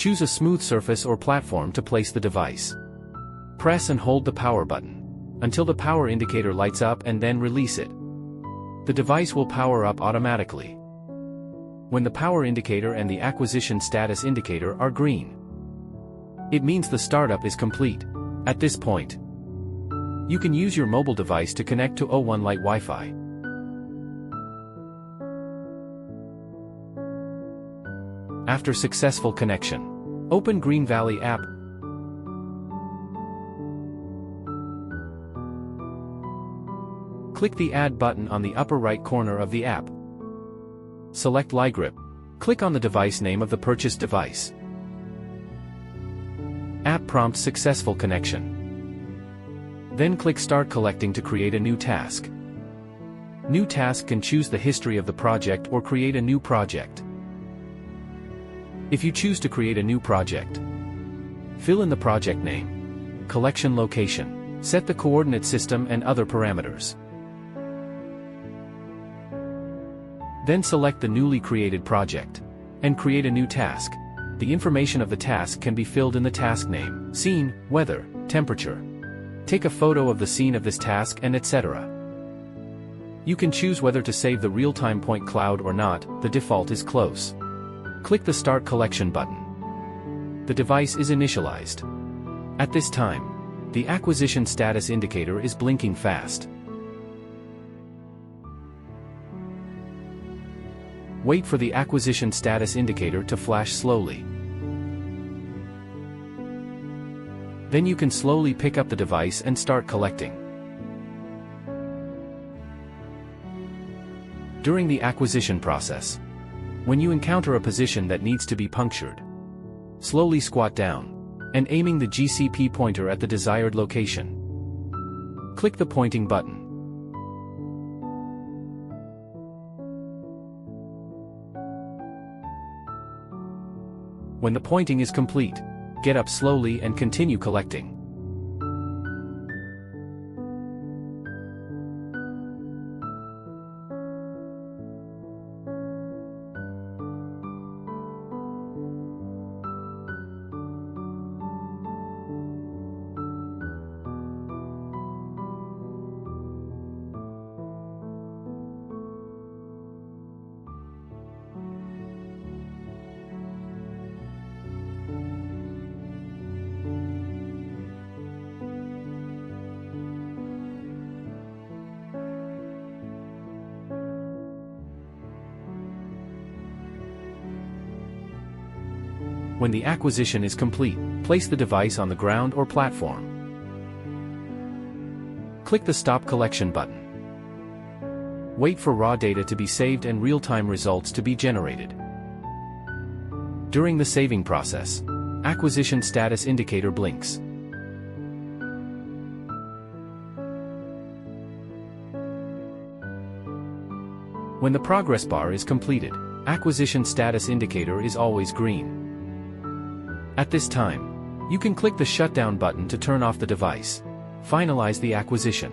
Choose a smooth surface or platform to place the device. Press and hold the power button until the power indicator lights up and then release it. The device will power up automatically when the power indicator and the acquisition status indicator are green. It means the startup is complete. At this point, you can use your mobile device to connect to O1 Lite Wi-Fi. After successful connection, open Green Valley app. Click the Add button on the upper right corner of the app. Select LiGrip. Click on the device name of the purchased device. App prompts successful connection. Then click Start Collecting to create a new task. New task can choose the history of the project or create a new project. If you choose to create a new project, fill in the project name, collection location, set the coordinate system and other parameters. Then select the newly created project and create a new task. The information of the task can be filled in the task name, scene, weather, temperature. Take a photo of the scene of this task and etc. You can choose whether to save the real-time point cloud or not. The default is close. Click the Start Collection button. The device is initialized. At this time, the acquisition status indicator is blinking fast. Wait for the acquisition status indicator to flash slowly. Then you can slowly pick up the device and start collecting. During the acquisition process, when you encounter a position that needs to be punctured, slowly squat down and aiming the GCP pointer at the desired location. Click the pointing button. When the pointing is complete, get up slowly and continue collecting. When the acquisition is complete, place the device on the ground or platform. Click the Stop Collection button. Wait for raw data to be saved and real-time results to be generated. During the saving process, acquisition status indicator blinks. When the progress bar is completed, acquisition status indicator is always green. At this time, you can click the shutdown button to turn off the device. Finalize the acquisition.